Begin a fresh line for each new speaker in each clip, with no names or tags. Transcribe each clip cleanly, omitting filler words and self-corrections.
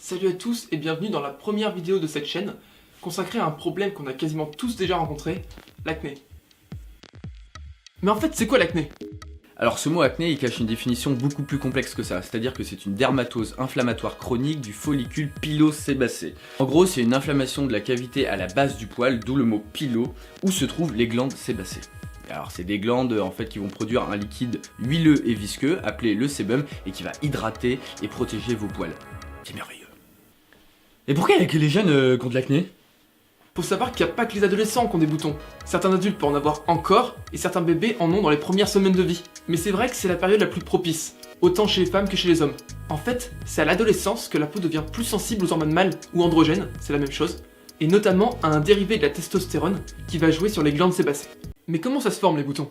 Salut à tous et bienvenue dans la première vidéo de cette chaîne consacrée à un problème qu'on a quasiment tous déjà rencontré, l'acné. Mais en fait, c'est quoi l'acné?
Alors ce mot acné, il cache une définition beaucoup plus complexe que ça, c'est-à-dire que c'est une dermatose inflammatoire chronique du follicule pilosébacé. En gros, c'est une inflammation de la cavité à la base du poil, d'où le mot pilo, où se trouvent les glandes sébacées. Alors c'est des glandes en fait qui vont produire un liquide huileux et visqueux, appelé le sébum, et qui va hydrater et protéger vos poils. C'est merveilleux. Et pourquoi il y a que les jeunes qui ont de l'acné?
Faut savoir qu'il n'y a pas que les adolescents qui ont des boutons. Certains adultes peuvent en avoir encore, et certains bébés en ont dans les premières semaines de vie. Mais c'est vrai que c'est la période la plus propice, autant chez les femmes que chez les hommes. En fait, c'est à l'adolescence que la peau devient plus sensible aux hormones mâles ou androgènes, c'est la même chose, et notamment à un dérivé de la testostérone qui va jouer sur les glandes sébacées. Mais comment ça se forme les boutons?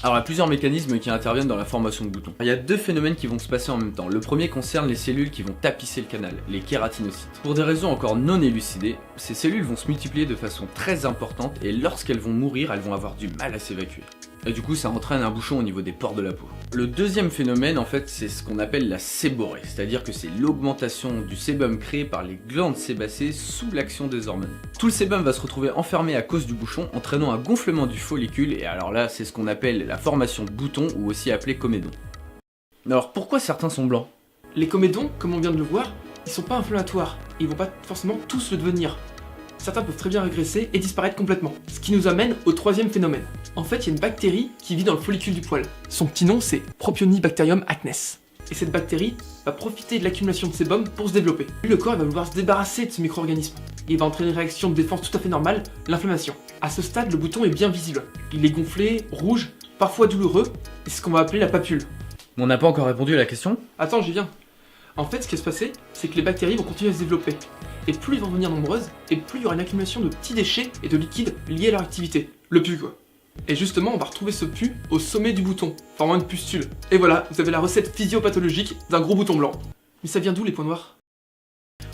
Alors il y a plusieurs mécanismes qui interviennent dans la formation de boutons. Il y a deux phénomènes qui vont se passer en même temps. Le premier concerne les cellules qui vont tapisser le canal, les kératinocytes. Pour des raisons encore non élucidées, ces cellules vont se multiplier de façon très importante et lorsqu'elles vont mourir, elles vont avoir du mal à s'évacuer. Et du coup ça entraîne un bouchon au niveau des pores de la peau. Le deuxième phénomène en fait c'est ce qu'on appelle la séborrhée, c'est-à-dire que c'est l'augmentation du sébum créé par les glandes sébacées sous l'action des hormones. Tout le sébum va se retrouver enfermé à cause du bouchon, entraînant un gonflement du follicule et alors là c'est ce qu'on appelle la formation de boutons ou aussi appelé comédon. Alors pourquoi certains sont blancs?
Les comédons, comme on vient de le voir, ils sont pas inflammatoires, et ils vont pas forcément tous le devenir. Certains peuvent très bien régresser et disparaître complètement. Ce qui nous amène au troisième phénomène. En fait, il y a une bactérie qui vit dans le follicule du poil. Son petit nom, c'est Propionibacterium acnes. Et cette bactérie va profiter de l'accumulation de sébum pour se développer. Puis le corps va vouloir se débarrasser de ce micro-organisme. Il va entraîner une réaction de défense tout à fait normale, l'inflammation. À ce stade, le bouton est bien visible. Il est gonflé, rouge, parfois douloureux, et c'est ce qu'on va appeler la papule.
On n'a pas encore répondu à la question?
Attends, j'y viens. En fait, ce qui va se passer, c'est que les bactéries vont continuer à se développer. Et plus elles vont devenir nombreuses, et plus il y aura une accumulation de petits déchets et de liquides liés à leur activité. Le pus, quoi. Et justement, on va retrouver ce pus au sommet du bouton, formant une pustule. Et voilà, vous avez la recette physiopathologique d'un gros bouton blanc. Mais ça vient d'où les points noirs?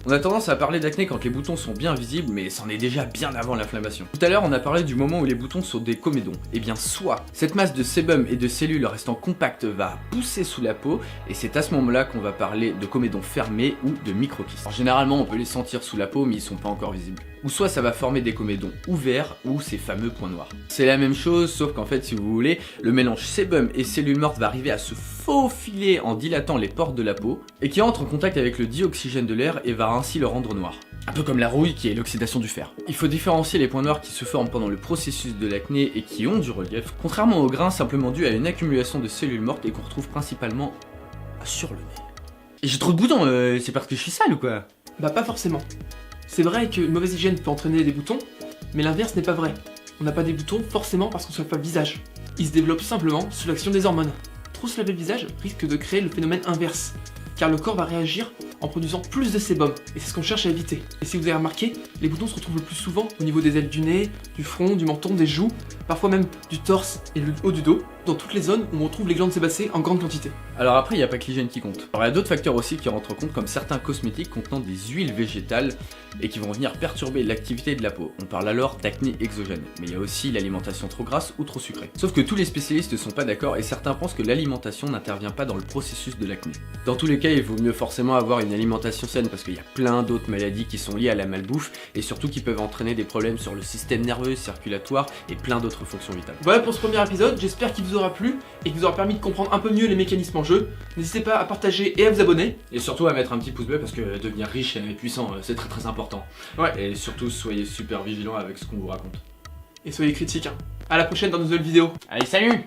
On a tendance à parler d'acné quand les boutons sont bien visibles, mais c'en est déjà bien avant l'inflammation. Tout à l'heure, on a parlé du moment où les boutons sont des comédons. Et bien soit, cette masse de sébum et de cellules restant compactes va pousser sous la peau, et c'est à ce moment-là qu'on va parler de comédons fermés ou de microkystes. Alors, généralement, on peut les sentir sous la peau, mais ils sont pas encore visibles. Ou soit ça va former des comédons ouverts ou ces fameux points noirs. C'est la même chose, sauf qu'en fait, si vous voulez, le mélange sébum et cellules mortes va arriver à se faufiler en dilatant les pores de la peau, et qui entre en contact avec le dioxygène de l'air et va ainsi le rendre noir. Un peu comme la rouille qui est l'oxydation du fer. Il faut différencier les points noirs qui se forment pendant le processus de l'acné et qui ont du relief, contrairement aux grains simplement dus à une accumulation de cellules mortes et qu'on retrouve principalement sur le nez. Et j'ai trop de boutons, c'est parce que je suis sale ou quoi?
Bah pas forcément. C'est vrai qu'une mauvaise hygiène peut entraîner des boutons, mais l'inverse n'est pas vrai. On n'a pas des boutons forcément parce qu'on ne se lave pas le visage. Ils se développent simplement sous l'action des hormones. Trop se laver le visage risque de créer le phénomène inverse, car le corps va réagir en produisant plus de sébum, et c'est ce qu'on cherche à éviter. Et si vous avez remarqué, les boutons se retrouvent le plus souvent au niveau des ailes du nez, du front, du menton, des joues, parfois même du torse et le haut du dos, dans toutes les zones où on retrouve les glandes sébacées en grande quantité.
Alors après, il n'y a pas que l'hygiène qui compte. Alors il y a d'autres facteurs aussi qui rentrent en compte, comme certains cosmétiques contenant des huiles végétales et qui vont venir perturber l'activité de la peau. On parle alors d'acné exogène. Mais il y a aussi l'alimentation trop grasse ou trop sucrée. Sauf que tous les spécialistes ne sont pas d'accord et certains pensent que l'alimentation n'intervient pas dans le processus de l'acné. Dans tous les cas, il vaut mieux forcément avoir une alimentation saine parce qu'il y a plein d'autres maladies qui sont liées à la malbouffe et surtout qui peuvent entraîner des problèmes sur le système nerveux, circulatoire et plein d'autres fonctions vitales.
Voilà pour ce premier épisode, j'espère qu'il vous aura plu et qu'il vous aura permis de comprendre un peu mieux les mécanismes en jeu. N'hésitez pas à partager et à vous abonner.
Et surtout à mettre un petit pouce bleu parce que devenir riche et puissant, c'est très important.
Ouais.
Et surtout, soyez super vigilants avec ce qu'on vous raconte.
Et soyez critiques. À la prochaine dans de nouvelles vidéos.
Allez, salut!